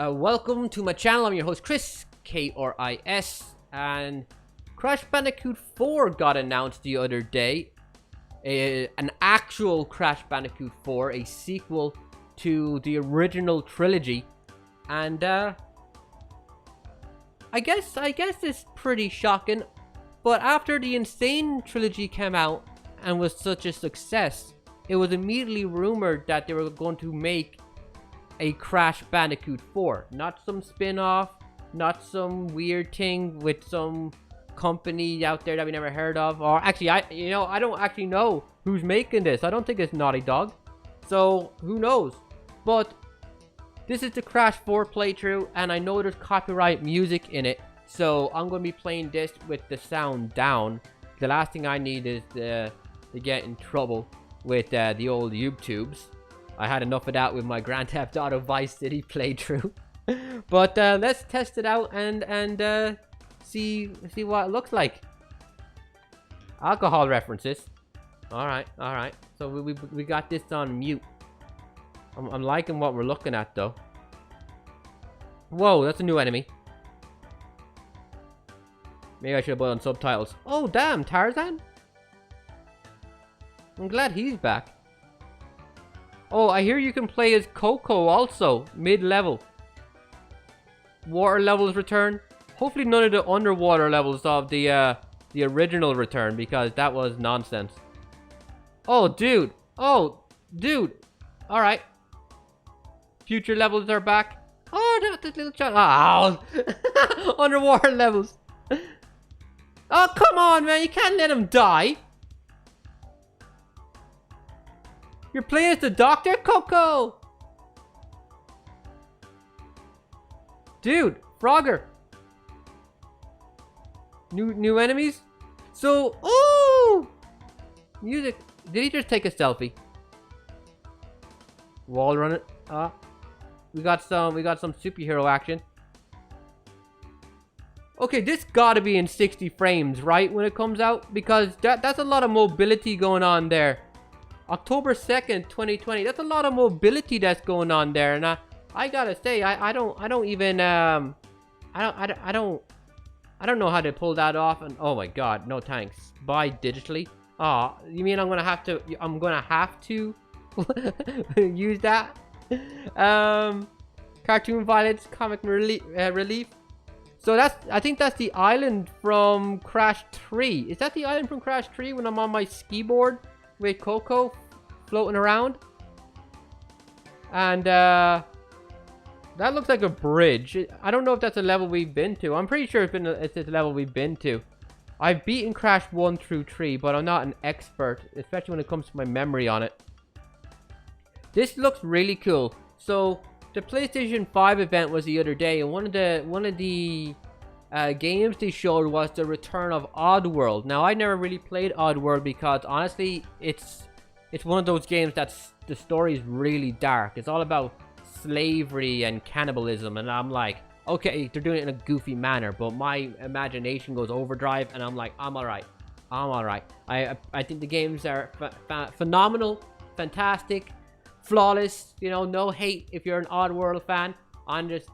Welcome to my channel. I'm your host Chris, K-R-I-S, and Crash Bandicoot 4 got announced the other day. An actual Crash Bandicoot 4, a sequel to the original trilogy, and I guess it's pretty shocking. But after the Insane trilogy came out and was such a success, it was immediately rumored that they were going to make a Crash Bandicoot 4. Not some spin-off, not some weird thing with some company out there that we never heard of. Or actually, I don't actually know who's making this. I don't think it's Naughty Dog. So, who knows? But this is the Crash 4 playthrough, and I know there's copyright music in it. So, I'm going to be playing this with the sound down. The last thing I need is to get in trouble with the old YouTubes. I had enough of that with my Grand Theft Auto Vice City playthrough. But let's test it out and see what it looks like. Alcohol references. Alright. So we got this on mute. I'm liking what we're looking at though. Whoa, that's a new enemy. Maybe I should have put on subtitles. Oh damn, Tarzan? I'm glad he's back. Oh, I hear you can play as Coco also, mid-level. Water levels return. Hopefully none of the underwater levels of the original return, because that was nonsense. Oh, dude. Oh, dude. Alright. Future levels are back. Oh, that little child. Oh, underwater levels. Oh, come on, man. You can't let him die. You're playing as the Doctor Coco! Dude, Frogger. New enemies? So, ooh! Music. Did he just take a selfie? Wall running. We got some superhero action. Okay, this gotta be in 60 frames, right? When it comes out? Because that's a lot of mobility going on there. October 2nd, 2020. That's a lot of mobility that's going on there, and I gotta say, I don't know how to pull that off. And oh my god, no thanks. Buy digitally. Oh, you mean I'm gonna have to use that? Cartoon violence, comic relief. So I think that's the island from Crash 3. Is that the island from Crash 3 when I'm on my ski board with Coco floating around? And that looks like a bridge. I don't know if that's a level we've been to. I'm pretty sure it's a level we've been to. I've beaten Crash 1 through 3, but I'm not an expert, especially when it comes to my memory on it. This looks really cool. So the PlayStation 5 event was the other day, and one of the games they showed was the return of Oddworld. Now, I never really played Oddworld because honestly, it's one of those games that's the story is really dark. It's all about slavery and cannibalism, and I'm like, okay, they're doing it in a goofy manner, but my imagination goes overdrive, and I'm like, I'm alright. I think the games are phenomenal, fantastic, flawless. You know, no hate if you're an Oddworld fan. I'm just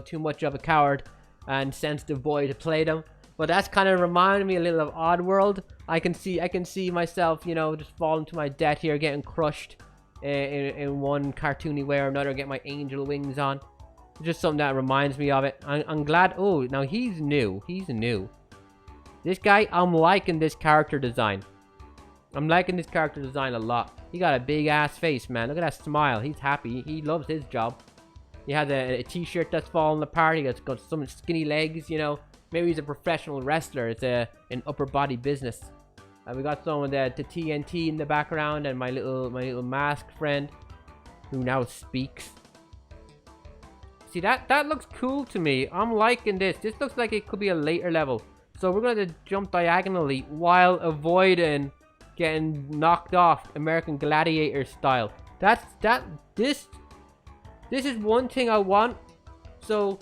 too much of a coward and sensitive boy to play them. But that's kind of reminding me a little of Oddworld. I can see myself, just falling to my death here, getting crushed in one cartoony way or another, get my angel wings on. Just something that reminds me of it. I'm glad. Oh, now he's new. This guy, I'm liking this character design. I'm liking this character design a lot. He got a big ass face, man. Look at that smile. He's happy. He loves his job. He has a t-shirt that's falling apart. He got some skinny legs, Maybe he's a professional wrestler. It's an upper body business. We got some of the TNT in the background, and my little masked friend, who now speaks. See, that looks cool to me. I'm liking this. This looks like it could be a later level. So we're going to jump diagonally while avoiding getting knocked off American Gladiator style. This is one thing I want. So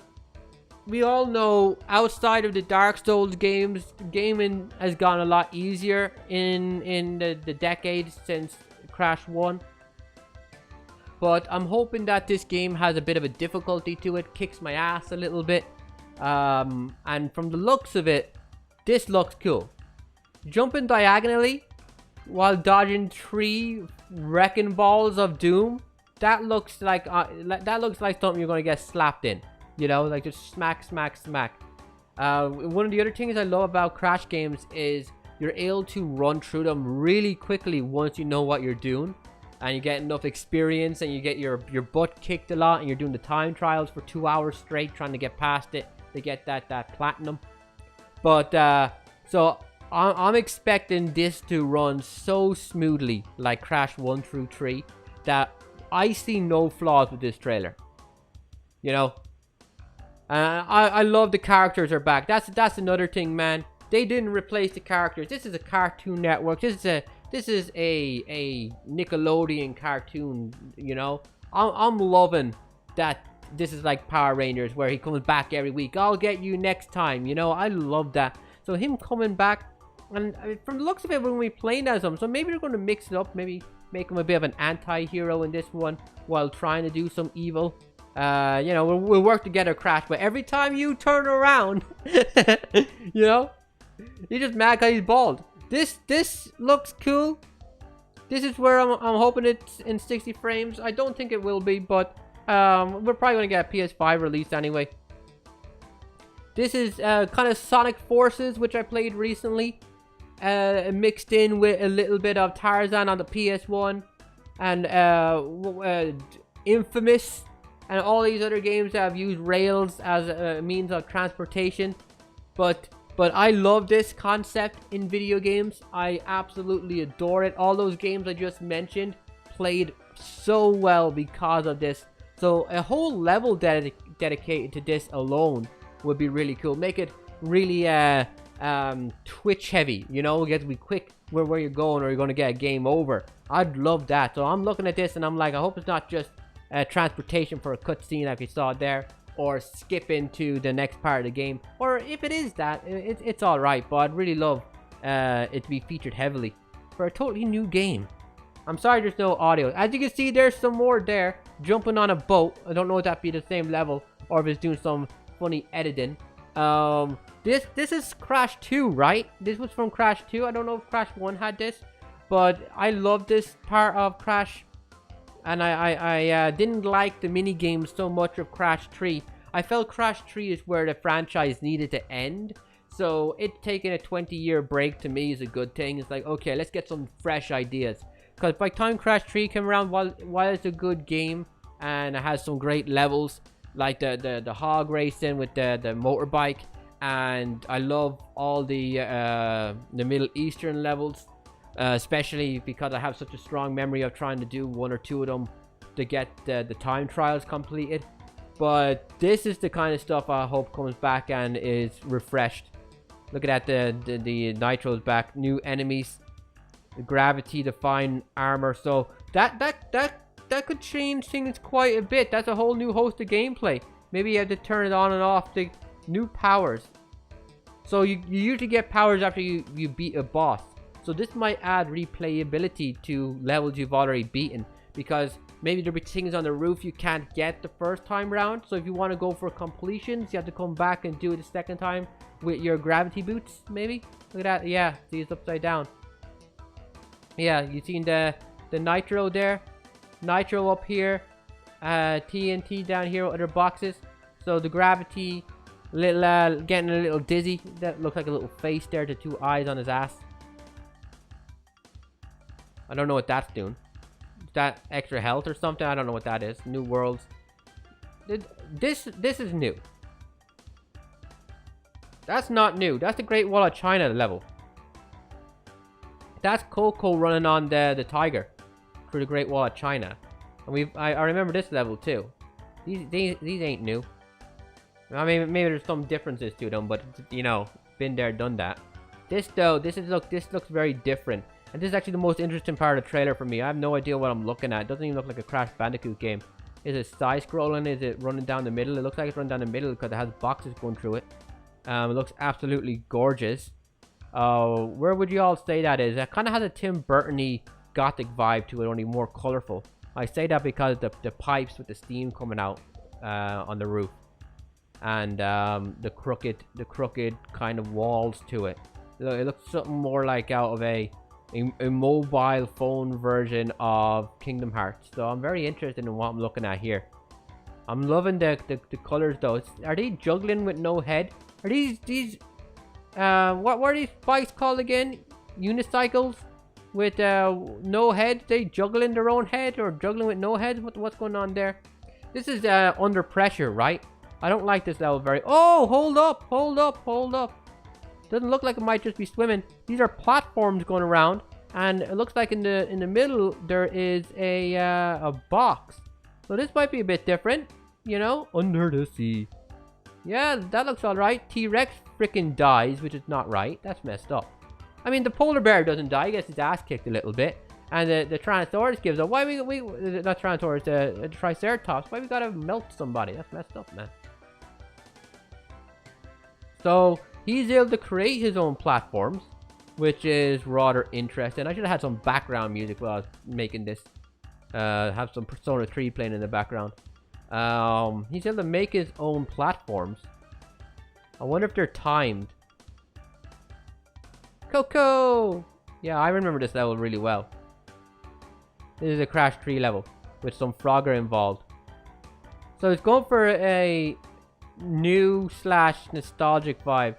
we all know outside of the Dark Souls games, gaming has gotten a lot easier in the decades since Crash 1. But I'm hoping that this game has a bit of a difficulty to it, kicks my ass a little bit. And from the looks of it, this looks cool. Jumping diagonally while dodging 3 wrecking balls of doom. That looks like something you're gonna get slapped in. You know, like just smack, smack, smack. One of the other things I love about Crash games is you're able to run through them really quickly once you know what you're doing. And you get enough experience and you get your butt kicked a lot and you're doing the time trials for 2 hours straight trying to get past it to get that platinum. But, so I'm expecting this to run so smoothly like Crash 1 through 3 that I see no flaws with this trailer. You know? I love the characters are back. That's another thing, man. They didn't replace the characters. This is a Cartoon Network. This is a Nickelodeon cartoon, you know? I'm loving that this is like Power Rangers where he comes back every week. I'll get you next time, you know? I love that. So him coming back, and I mean, from the looks of it, we're going to be playing as him. So maybe they're going to mix it up. Maybe make him a bit of an anti-hero in this one while trying to do some evil. You know, we'll work together, Crash. But every time you turn around, you know, you're just mad because he's bald. This looks cool. This is where I'm hoping it's in 60 frames. I don't think it will be, but we're probably going to get a PS5 release anyway. This is kind of Sonic Forces, which I played recently. Mixed in with a little bit of Tarzan on the PS1. And Infamous. And all these other games that have used rails as a means of transportation. But I love this concept in video games. I absolutely adore it. All those games I just mentioned played so well because of this. So a whole level dedicated to this alone would be really cool. Make it really twitch heavy, you know, get to be quick where you're going or you're going to get a game over. I'd love that. So I'm looking at this and I'm like, I hope it's not just transportation for a cutscene like we saw there, or skip into the next part of the game, or if it is that, it's alright, but I'd really love it to be featured heavily for a totally new game. I'm sorry there's no audio. As you can see, there's some more there, jumping on a boat. I don't know if that'd be the same level, or if it's doing some funny editing. This is Crash 2, right? This was from Crash 2. I don't know if Crash 1 had this, but I love this part of Crash. And I didn't like the mini games so much of Crash 3. I felt Crash 3 is where the franchise needed to end. So it taking a 20-year break to me is a good thing. It's like, okay, let's get some fresh ideas. Because by the time Crash 3 came around, while it's a good game and it has some great levels, like the hog racing with the motorbike, and I love all the Middle Eastern levels. Especially because I have such a strong memory of trying to do 1 or 2 of them to get the time trials completed. But this is the kind of stuff I hope comes back and is refreshed. Look at that, the Nitro's back, new enemies, the gravity defying armor. So that could change things quite a bit. That's a whole new host of gameplay. Maybe you have to turn it on and off. The new powers. So you usually get powers after you beat a boss. So this might add replayability to levels you've already beaten, because maybe there'll be things on the roof you can't get the first time round. So if you want to go for completions, you have to come back and do it the second time with your gravity boots, maybe. Look at that. Yeah, see, it's upside down. Yeah, you seen the Nitro there? Nitro up here. TNT down here with other boxes. So the gravity, getting a little dizzy. That looks like a little face there, the 2 eyes on his ass. I don't know what that's doing. Is that extra health or something? I don't know what that is. New worlds. This is new. That's not new. That's the Great Wall of China level. That's Coco running on the tiger through the Great Wall of China. And I remember this level too. These ain't new. I mean, maybe there's some differences to them, but you know, been there, done that. This though, this looks very different. And this is actually the most interesting part of the trailer for me. I have no idea what I'm looking at. It doesn't even look like a Crash Bandicoot game. Is it side-scrolling? Is it running down the middle? It looks like it's running down the middle because it has boxes going through it. It looks absolutely gorgeous. Where would you all say that is? It kind of has a Tim Burton-y gothic vibe to it, only more colorful. I say that because the pipes with the steam coming out on the roof, and the crooked kind of walls to it. It looks something more like out of a mobile phone version of Kingdom Hearts. So I'm very interested in what I'm looking at here. I'm loving the colors though. Are they juggling with no head? Are these what were these bikes called again? Unicycles with no head? They juggling their own head or juggling with no head? What's going on there? This is under pressure, right? I don't like this level very. Oh, hold up. Doesn't look like it might just be swimming. These are platforms going around, and it looks like in the middle there is a box. So this might be a bit different, you know, under the sea. Yeah, that looks all right. T-Rex freaking dies, which is not right. That's messed up. I mean, the polar bear doesn't die. He gets his ass kicked a little bit, and the Tyrannosaurus gives up. Why we not Tyrannosaurus, the Triceratops? Why we gotta melt somebody? That's messed up, man. So he's able to create his own platforms, which is rather interesting. I should have had some background music while I was making this. Have some Persona 3 playing in the background. He's able to make his own platforms. I wonder if they're timed. Coco! Yeah, I remember this level really well. This is a Crash 3 level with some Frogger involved. So it's going for a new / nostalgic vibe.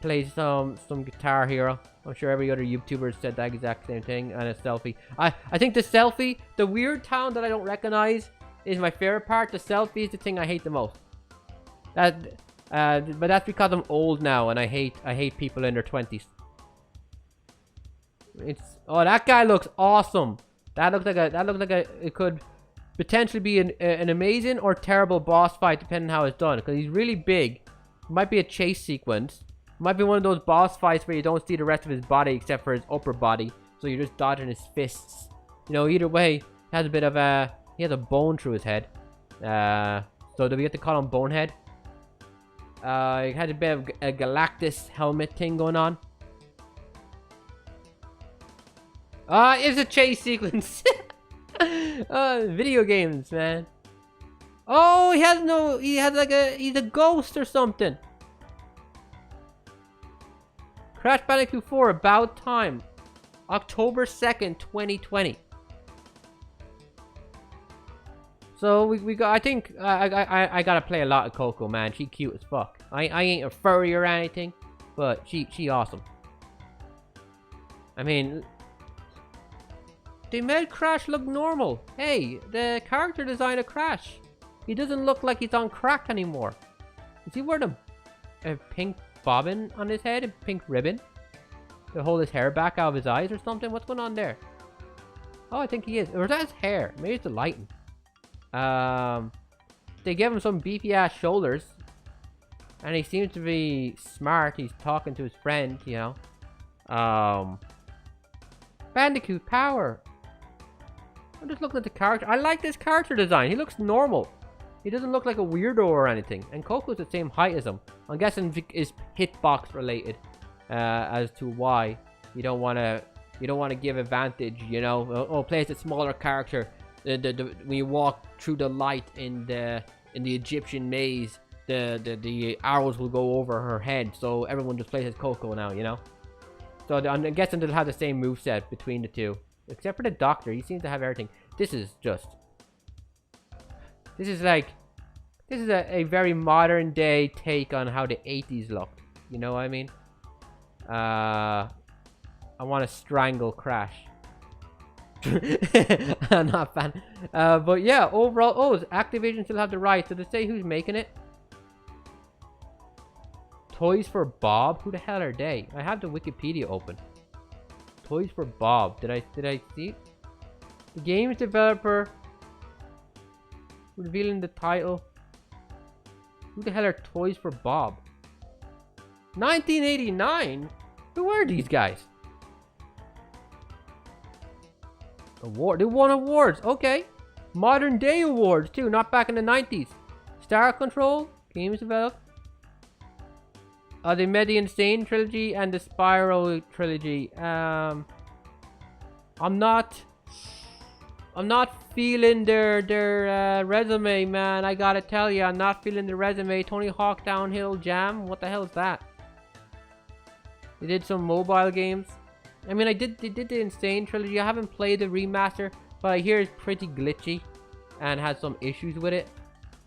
Plays some Guitar Hero. I'm sure every other YouTuber said that exact same thing. And a selfie. I think the selfie, the weird town that I don't recognize, is my favorite part. The selfie is the thing I hate the most. But that's because I'm old now and I hate people in their 20s. Oh, that guy looks awesome. That looks like it could potentially be an amazing or terrible boss fight depending on how it's done, because he's really big. It might be a chase sequence. It might be one of those boss fights where you don't see the rest of his body except for his upper body, so you're just dodging his fists. You know, either way, he has a bit of he has a bone through his head. So do we have to call him Bonehead? He had a bit of a Galactus helmet thing going on. It's a chase sequence. Video games, man. Oh, he's a ghost or something. Crash Bandicoot 4, About Time. October 2nd, 2020. So we got, I think, I gotta play a lot of Coco, man. She cute as fuck. I ain't a furry or anything, but she awesome. I mean, they made Crash look normal. Hey, the character design of Crash, he doesn't look like he's on crack anymore. Is he wearing a pink bobbin on his head, a pink ribbon to hold his hair back out of his eyes or something? What's going on there? Oh, I think he is. Or is that his hair? Maybe it's the lighting. They give him some beefy ass shoulders, and he seems to be smart. He's talking to his friend, you know. Bandicoot power. I'm just looking at the character. I like this character design. He looks normal. He doesn't look like a weirdo or anything. And Coco's the same height as him. I'm guessing it's hitbox related, as to why you don't want to give advantage. You know, oh, play as a smaller character. When you walk through the light in the Egyptian maze, the arrows will go over her head. So everyone just plays as Coco now. You know. So I'm guessing they'll have the same moveset between the two. Except for the Doctor, he seems to have everything. This is a very modern day take on how the 80s looked. You know what I mean? I want to strangle Crash. I'm not a fan. But yeah, overall, oh, Activision still have the rights. So to say who's making it? Toys for Bob? Who the hell are they? I have the Wikipedia open. Toys for Bob. Did I see? The game's developer revealing the title. Who the hell are Toys for Bob? 1989? Who are these guys? They won awards. Okay. Modern day awards too, not back in the 90s. Star Control. Games developed. They made the Insane trilogy and the Spyro trilogy. I'm not I'm not feeling their resume, man. I gotta tell you, I'm not feeling the resume. Tony Hawk Downhill Jam. What the hell is that? They did some mobile games. I mean, they did the Insane trilogy. I haven't played the remaster, but I hear it's pretty glitchy and has some issues with it.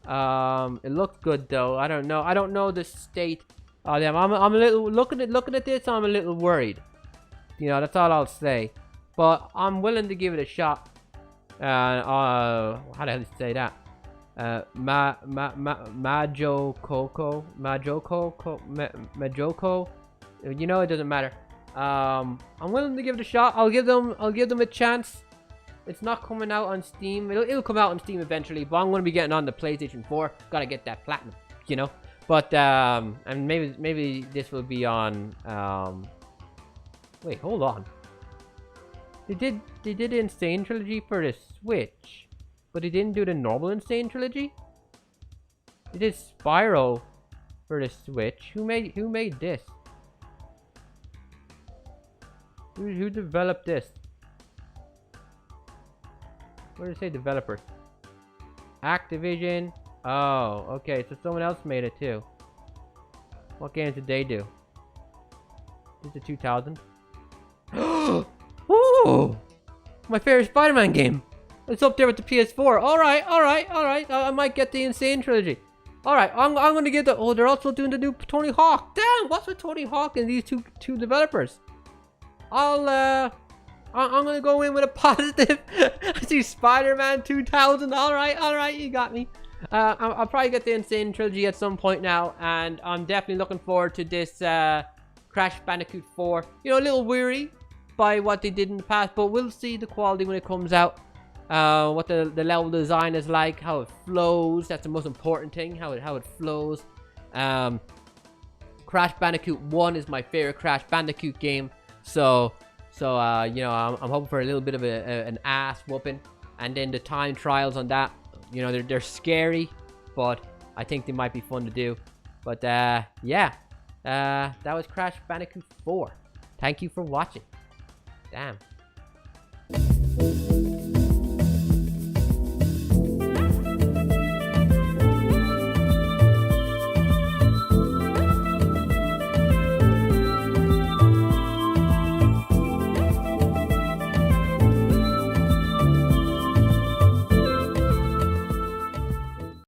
It looks good though. I don't know. I don't know the state. Oh damn, I'm a little looking at this. I'm a little worried. You know, that's all I'll say. But I'm willing to give it a shot. How the hell do you say that? Majoko. You know, it doesn't matter. I'm willing to give it a shot. I'll give them a chance. It's not coming out on Steam. It'll come out on Steam eventually, but I'm gonna be getting on the PlayStation 4. Gotta get that platinum, you know. But and maybe this will be on. Wait, hold on. They did the Insane trilogy for the Switch, but they didn't do the normal Insane trilogy. They did Spyro for the Switch. Who made this? Who developed this? Where did it say developers? Activision. Oh, okay. So someone else made it too. What games did they do? Is it 2000? Ooh! My favorite Spider-Man game. It's up there with the PS4. Alright. I might get the Insane trilogy. Alright, I'm gonna get the... Oh, they're also doing the new Tony Hawk. Damn, what's with Tony Hawk and these two developers? I'm gonna go in with a positive. I see Spider-Man 2000. Alright, you got me. I'll probably get the Insane trilogy at some point now, and I'm definitely looking forward to this Crash Bandicoot 4. You know, a little weary by what they did in the past, but we'll see the quality when it comes out. What the level design is like, how it flows. That's the most important thing, how it flows. Crash Bandicoot 1 is my favorite Crash Bandicoot game, so you know, I'm hoping for a little bit of an ass whooping. And then the time trials on that, you know, they're scary, but I think they might be fun to do. But yeah, that was Crash Bandicoot 4. Thank you for watching. Damn.